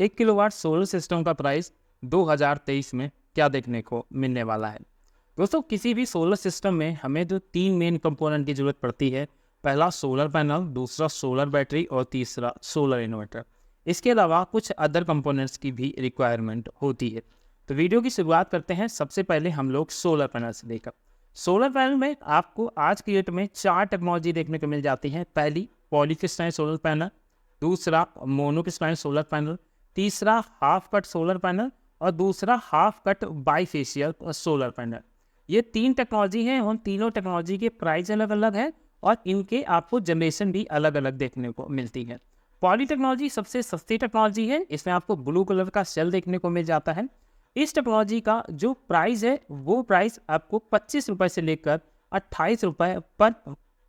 1 kilowatt solar system का price 2023 में क्या देखने को मिलने वाला है। दोस्तों, किसी भी सोलर सिस्टम में हमें जो 3 मेन कंपोनेंट की ज़रूरत पड़ती है, पहला सोलर पैनल, दूसरा सोलर बैटरी और तीसरा सोलर इन्वर्टर। इसके अलावा कुछ अदर कंपोनेंट्स की भी रिक्वायरमेंट होती है। तो वीडियो की शुरुआत करते हैं सबसे पहले हम लोग सोलर पैनल से लेकर। सोलर पैनल में आपको आज की डेट में 4 टेक्नोलॉजी देखने को मिल जाती हैं। पहली पॉलीक्रिस्टलाइन सोलर पैनल, दूसरा मोनोक्रिस्टलाइन सोलर पैनल, तीसरा हाफ कट सोलर पैनल और दूसरा half cut bifacial solar panel. ये 3 टेक्नोलॉजी हैं। उन तीनों टेक्नोलॉजी के प्राइस अलग अलग है और इनके आपको जनरेशन भी अलग अलग देखने को मिलती है। पॉली टेक्नोलॉजी सबसे सस्ती टेक्नोलॉजी है। इसमें आपको ब्लू कलर का सेल देखने को मिल जाता है। इस टेक्नोलॉजी का जो प्राइस है वो प्राइस आपको 25 रुपये से लेकर 28 रुपये पर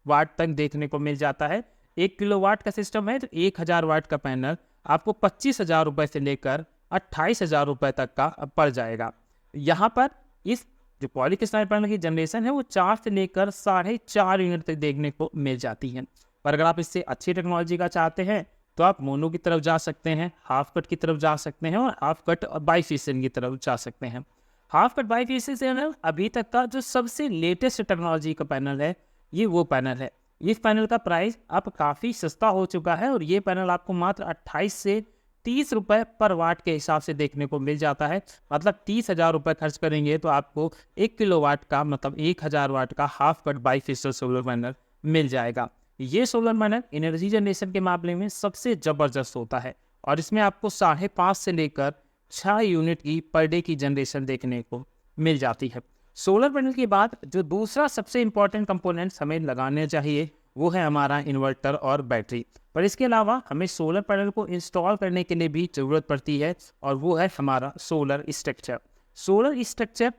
वाट तक देखने को मिल जाता है। 1 किलोवाट का सिस्टम है तो 1000 वाट का पैनल आपको 25,000 रुपये से लेकर 28,000 रुपये तक का पड़ जाएगा। यहाँ पर इस जो पॉलीक्रिस्टलाइन पैनल की जनरेशन है वो 4 से लेकर 4.5 यूनिट तक देखने को मिल जाती है। पर अगर आप इससे अच्छी टेक्नोलॉजी का चाहते हैं तो आप मोनो की तरफ जा सकते हैं, हाफ कट की तरफ जा सकते हैं और हाफ कट बाईफेशियल की तरफ जा सकते हैं। हाफ कट बाईफेशियल अभी तक का जो सबसे लेटेस्ट टेक्नोलॉजी का पैनल है, ये वो पैनल है। इस पैनल का प्राइस अब काफ़ी सस्ता हो चुका है और ये पैनल आपको मात्र 28 से 30 रुपये पर वाट के हिसाब से देखने को मिल जाता है। मतलब 30,000 रुपये खर्च करेंगे तो आपको 1 किलोवाट का मतलब 1000 वाट का half cut bifacial solar panel मिल जाएगा। ये सोलर पैनल एनर्जी जनरेशन के मामले में सबसे ज़बरदस्त होता है और इसमें आपको 5.5 से लेकर 6 यूनिट की पर डे की जनरेशन देखने को मिल जाती है। सोलर पैनल के बाद जो दूसरा सबसे इम्पॉर्टेंट कंपोनेंट्स हमें लगाने चाहिए वो है हमारा इन्वर्टर और बैटरी। पर इसके अलावा हमें सोलर पैनल को इंस्टॉल करने के लिए भी ज़रूरत पड़ती है और वो है हमारा solar structure. Solar structure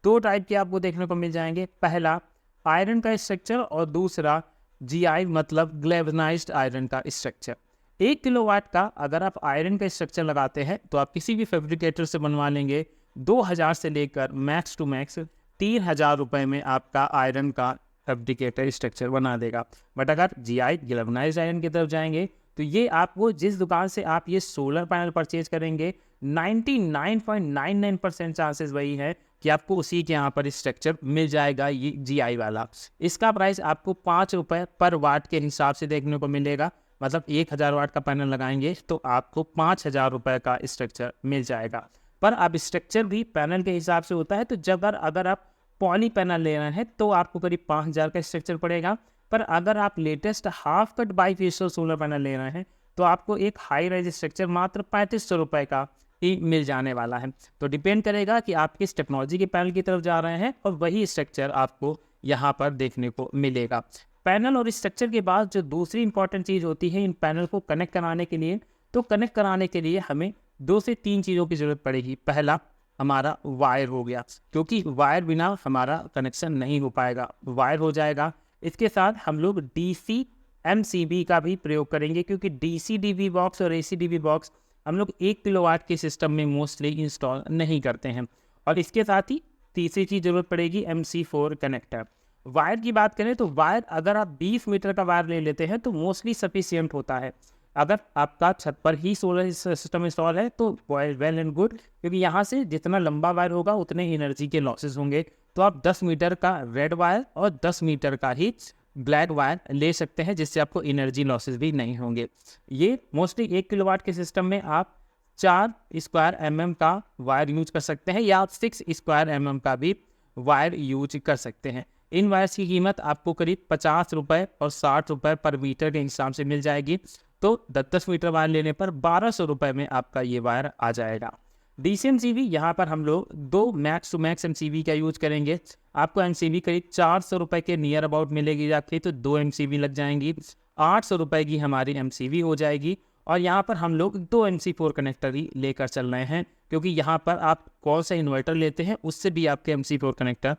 2 type के आपको देखने को मिल जाएंगे। पहला आयरन का स्ट्रक्चर और दूसरा GI मतलब ग्लेवनाइज्ड आयरन का स्ट्रक्चर। 1 किलोवाट का अगर आप आयरन का स्ट्रक्चर लगाते हैं तो आप किसी भी फैब्रिकेटर से बनवा लेंगे 2000 से लेकर मैक्स टू मैक्स 3000 रुपये में आपका आयरन का फैब्रिकेटर स्ट्रक्चर बना देगा। बट अगर GI गैल्वेनाइज्ड आयरन की तरफ जाएंगे तो ये आपको जिस दुकान से आप ये सोलर पैनल परचेज करेंगे 99.99% चांसेस वही है कि आपको उसी के यहाँ पर स्ट्रक्चर मिल जाएगा, ये GI वाला। इसका प्राइस आपको 5 रुपये पर वाट के हिसाब से देखने को मिलेगा। मतलब 1000 वाट का पैनल लगाएंगे तो आपको 5000 रुपये का स्ट्रक्चर मिल जाएगा। पर अब स्ट्रक्चर भी पैनल के हिसाब से होता है। तो जब अगर आप पॉली पैनल ले रहे हैं तो आपको करीब 5000 का स्ट्रक्चर पड़ेगा। पर अगर आप latest half cut bifacial solar panel ले रहे हैं तो आपको एक हाई राइज स्ट्रक्चर मात्र 3500 रुपये का ही मिल जाने वाला है। तो डिपेंड करेगा कि आप किस टेक्नोलॉजी के पैनल की तरफ जा रहे हैं और वही स्ट्रक्चर आपको यहाँ पर देखने को मिलेगा। पैनल और स्ट्रक्चर के बाद जो दूसरी इंपॉर्टेंट चीज़ होती है इन पैनल को कनेक्ट कराने के लिए, तो कनेक्ट कराने के लिए हमें 2 से 3 चीज़ों की ज़रूरत पड़ेगी। पहला हमारा वायर हो गया, क्योंकि वायर बिना हमारा कनेक्शन नहीं हो पाएगा, वायर हो जाएगा। इसके साथ हम लोग DC MCB का भी प्रयोग करेंगे, क्योंकि DC DB बॉक्स और AC DB बॉक्स हम लोग 1 किलोवाट के सिस्टम में मोस्टली इंस्टॉल नहीं करते हैं। और इसके साथ ही तीसरी चीज़ ज़रूरत पड़ेगी MC4 कनेक्टर। वायर की बात करें तो वायर अगर आप 20 मीटर का वायर ले लेते हैं तो मोस्टली सफिशियंट होता है। अगर आपका छत पर ही सोलर सिस्टम इंस्टॉल है तो वेल एंड गुड, क्योंकि यहाँ से जितना लंबा वायर होगा उतने ही एनर्जी के लॉसेस होंगे। तो आप 10 मीटर का रेड वायर और 10 मीटर का ही ब्लैक वायर ले सकते हैं, जिससे आपको एनर्जी लॉसेस भी नहीं होंगे। ये मोस्टली 1 किलोवाट के सिस्टम में आप 4 स्क्वायर mm का वायर यूज कर सकते हैं या आप 6 स्क्वायर mm का भी वायर यूज कर सकते हैं। इन वायर्स की कीमत आपको करीब 50 रुपये और 60 रुपये पर मीटर के हिसाब से मिल जाएगी। तो 10 मीटर वायर लेने पर 1200 रुपये में आपका ये वायर आ जाएगा। DC MCB यहाँ पर हम लोग 2 मैक्स टू मैक्स MCB का यूज करेंगे। आपको MCB करीब 400 रुपये के नियर अबाउट मिलेगी जाके, तो 2 MCB लग जाएंगी, 800 रुपये की हमारी MCB हो जाएगी। और यहाँ पर हम लोग 2 MC4 कनेक्टर ही लेकर चल रहे हैं, क्योंकि यहाँ पर आप कौन सा इन्वर्टर लेते हैं उससे भी आपके MC4 कनेक्टर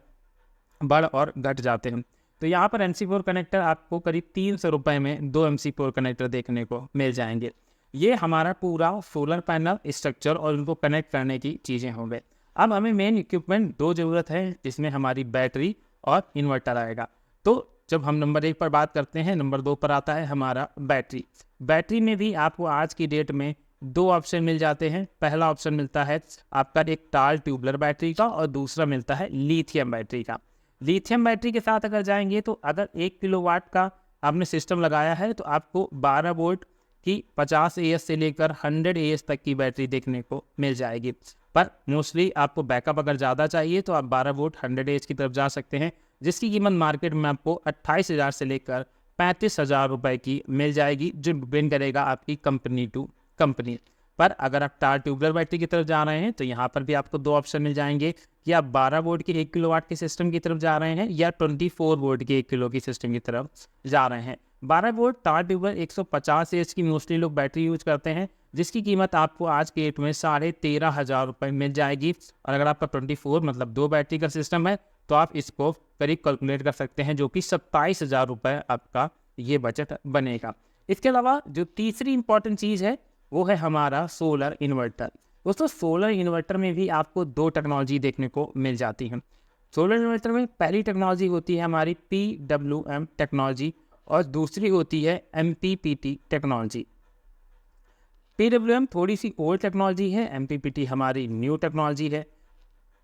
बढ़ और घट जाते हैं। तो यहाँ पर MC4 कनेक्टर आपको करीब 300 रुपये में 2 MC4 कनेक्टर देखने को मिल जाएंगे। ये हमारा पूरा सोलर पैनल स्ट्रक्चर और उनको कनेक्ट करने की चीज़ें होंगे। अब हमें मेन इक्विपमेंट 2 ज़रूरत है, जिसमें हमारी बैटरी और इन्वर्टर आएगा। तो जब हम नंबर 1 पर बात करते हैं, नंबर 2 पर आता है हमारा बैटरी। बैटरी में भी आपको आज की डेट में दो ऑप्शन मिल जाते हैं। पहला ऑप्शन मिलता है आपका एक टाल ट्यूबलर बैटरी का और दूसरा मिलता है लिथियम बैटरी का। लिथियम बैटरी के साथ अगर जाएंगे तो अगर 1 किलोवाट का आपने सिस्टम लगाया है तो आपको 12 वोल्ट की 50 AS से लेकर 100 AS तक की बैटरी देखने को मिल जाएगी। पर मोस्टली आपको बैकअप अगर ज़्यादा चाहिए तो आप 12 वोल्ट 100 AS की तरफ जा सकते हैं, जिसकी कीमत मार्केट में आपको 28,000 से लेकर 35,000 रुपये की मिल जाएगी, जो डिपेंड करेगा आपकी कंपनी टू कंपनी। पर अगर आप टार ट्यूबलर बैटरी की तरफ जा रहे हैं तो यहाँ पर भी आपको दो ऑप्शन मिल जाएंगे कि आप 12 वोल्ट के 1 किलोवाट के सिस्टम की तरफ जा रहे हैं या 24 वोल्ट के 1 किलो की सिस्टम की तरफ जा रहे हैं। 12 वोल्ट टार ट्यूबलर 150 AH की मोस्टली लोग बैटरी यूज करते हैं, जिसकी कीमत आपको आज के डेट में 13,500 रुपये मिल जाएगी। और अगर आपका 24 मतलब 2 बैटरी का सिस्टम है तो आप इसको करीब कैलकुलेट कर सकते हैं, जो कि 27,000 रुपये आपका ये बजट बनेगा। इसके अलावा जो तीसरी इंपॉर्टेंट चीज़ है वो है हमारा सोलर इन्वर्टर। दोस्तों सोलर इन्वर्टर में भी आपको दो टेक्नोलॉजी देखने को मिल जाती है। सोलर इन्वर्टर में पहली टेक्नोलॉजी होती है हमारी PWM टेक्नोलॉजी और दूसरी होती है MPPT टेक्नोलॉजी। PWM थोड़ी सी ओल्ड टेक्नोलॉजी है, MPPT हमारी न्यू टेक्नोलॉजी है।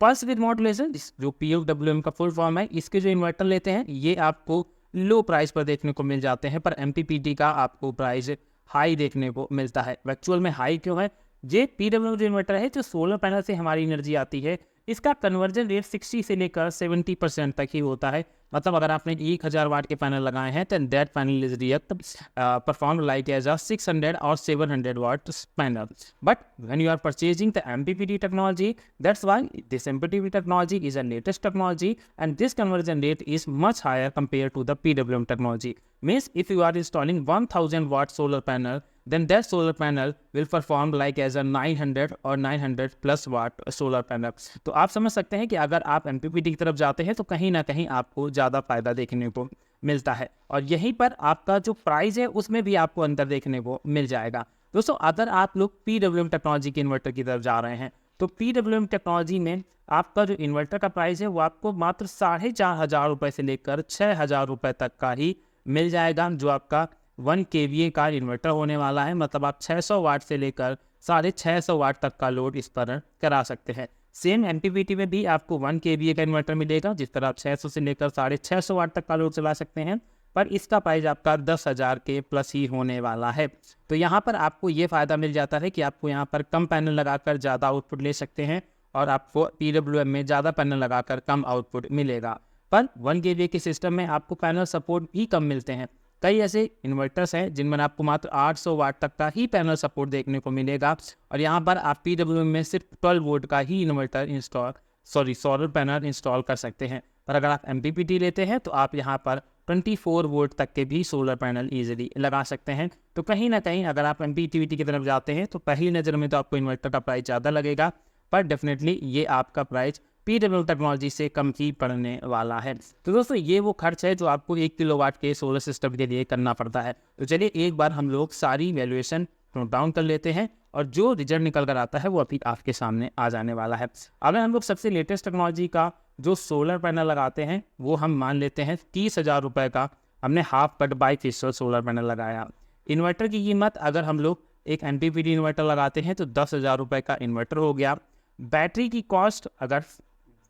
पल्स विद मॉड्यूलेशन जो PWM का फुल फॉर्म है, इसके जो इन्वर्टर लेते हैं ये आपको लो प्राइस पर देखने को मिल जाते हैं, पर MPPT का आपको प्राइस हाई देखने को मिलता है। एक्चुअल में हाई क्यों है? ये PWM जो इन्वर्टर है जो सोलर पैनल से हमारी एनर्जी आती है, इसका कन्वर्जन रेट 60 से लेकर 70% तक ही होता है। मतलब अगर आपने 1000 वाट के पैनल लगाए हैं तो that panel is react perform like as a 600 और 700 watt panel. But when you are purchasing the MPPT technology, that's why this MPPT technology is a latest technology and this conversion rate is much higher compared to the PWM technology. Means if you are installing 1000 watt solar panel, then that solar panel will perform like as a 900 or 900 plus watt solar panel. तो आप समझ सकते हैं कि अगर आप MPPT की तरफ जाते हैं तो कहीं ना कहीं आपको ज़्यादा फायदा देखने को मिलता है, और यहीं पर आपका जो प्राइस है उसमें भी आपको अंतर देखने को मिल जाएगा। दोस्तों अगर आप लोग PWM टेक्नोलॉजी के इन्वर्टर की तरफ जा रहे हैं तो PWM टेक्नोलॉजी में आपका जो इन्वर्टर का प्राइस है वो आपको मात्र 4,500 रुपये से लेकर 6,000 रुपये तक का ही मिल जाएगा, जो आपका 1 kVA का इन्वर्टर होने वाला है। मतलब आप 600 वाट से लेकर 650 वाट तक का लोड इस पर करा सकते हैं। सेम MPPT में भी आपको 1 kVA का इन्वर्टर मिलेगा, जिस पर आप 600 से लेकर 650 वाट तक का लोड चला सकते हैं, पर इसका प्राइस आपका 10,000 के प्लस ही होने वाला है। तो यहाँ पर आपको ये फ़ायदा मिल जाता है कि आपको यहाँ पर कम पैनल लगाकर ज़्यादा आउटपुट ले सकते हैं और आपको PWM में ज़्यादा पैनल लगाकर कम आउटपुट मिलेगा। पर 1 kVA के सिस्टम में आपको पैनल सपोर्ट भी कम मिलते हैं। कई ऐसे इन्वर्टर्स हैं जिनमें आपको मात्र 800 वाट तक का ही पैनल सपोर्ट देखने को मिलेगा, और यहाँ पर आप PWM में सिर्फ 12 वोल्ट का ही इन्वर्टर सोलर पैनल इंस्टॉल कर सकते हैं। पर अगर आप MPPT लेते हैं तो आप यहाँ पर 24 वोल्ट तक के भी सोलर पैनल ईजिली लगा सकते हैं। तो कहीं ना कहीं अगर आप MPPT की तरफ जाते हैं तो पहली नज़र में तो आपको इन्वर्टर का प्राइस ज़्यादा लगेगा, पर डेफिनेटली ये आपका प्राइस PWM टेक्नोलॉजी से कम ही पड़ने वाला है। तो दोस्तों ये वो खर्च है जो आपको 1 किलोवाट के सोलर सिस्टम के लिए करना पड़ता है। तो चलिए एक बार हम लोग सारी वैल्यूएशन नोट डाउन कर लेते हैं और जो रिजल्ट निकल कर आता है वो अभी आपके सामने आ जाने वाला है। अगर हम लोग सबसे लेटेस्ट टेक्नोलॉजी का जो सोलर पैनल लगाते हैं वो हम मान लेते हैं 30,000 रुपये का हमने half cut bifacial solar panel लगाया। इन्वर्टर की कीमत अगर हम लोग एक MPPT इन्वर्टर लगाते हैं तो 10,000 रुपये का इन्वर्टर हो गया। बैटरी की कॉस्ट अगर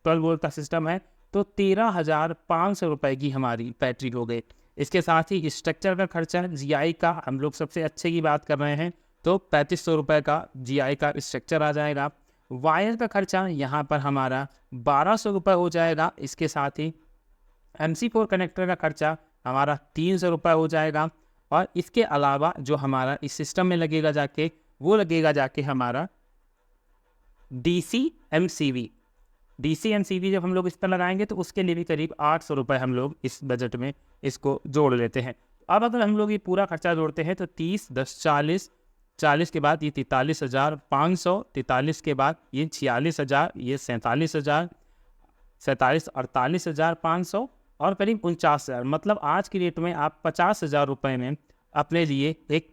12 वोल्ट का सिस्टम है तो 13,500 रुपये की हमारी बैटरी हो गई। इसके साथ ही स्ट्रक्चर का खर्चा GI का हम लोग सबसे अच्छे की बात कर रहे हैं तो 3500 रुपये का GI का स्ट्रक्चर आ जाएगा। वायर का खर्चा यहाँ पर हमारा 1200 रुपये हो जाएगा। इसके साथ ही MC4 कनेक्टर का खर्चा हमारा 300 रुपये हो जाएगा, और इसके अलावा जो हमारा इस सिस्टम में लगेगा जाके वो लगेगा जाके हमारा DC MCV जब हम लोग इस पर लगाएंगे तो उसके लिए भी करीब 800 रुपये हम लोग इस बजट में इसको जोड़ लेते हैं। अब अगर हम लोग ये पूरा खर्चा जोड़ते हैं तो 30, 10, 40, 40 के बाद ये 43,500, 43 के बाद ये 46,000, ये 47,000, 47, 48,500 और करीब 49,000। मतलब आज की डेट में आप 50,000 रुपये में अपने लिए एक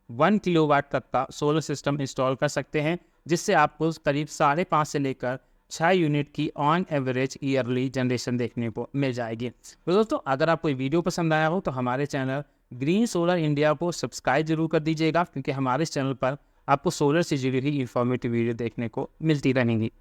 1 किलोवाट तक का सोलर सिस्टम इंस्टॉल कर सकते हैं, जिससे आपको करीब 5.5 से लेकर 6 यूनिट की ऑन एवरेज ईयरली जनरेशन देखने को मिल जाएगी। तो दोस्तों अगर आपको ये वीडियो पसंद आया हो तो हमारे चैनल ग्रीन सोलर इंडिया को सब्सक्राइब जरूर कर दीजिएगा, क्योंकि हमारे इस चैनल पर आपको सोलर से जुड़ी हुई इंफॉर्मेटिव वीडियो देखने को मिलती रहेंगी।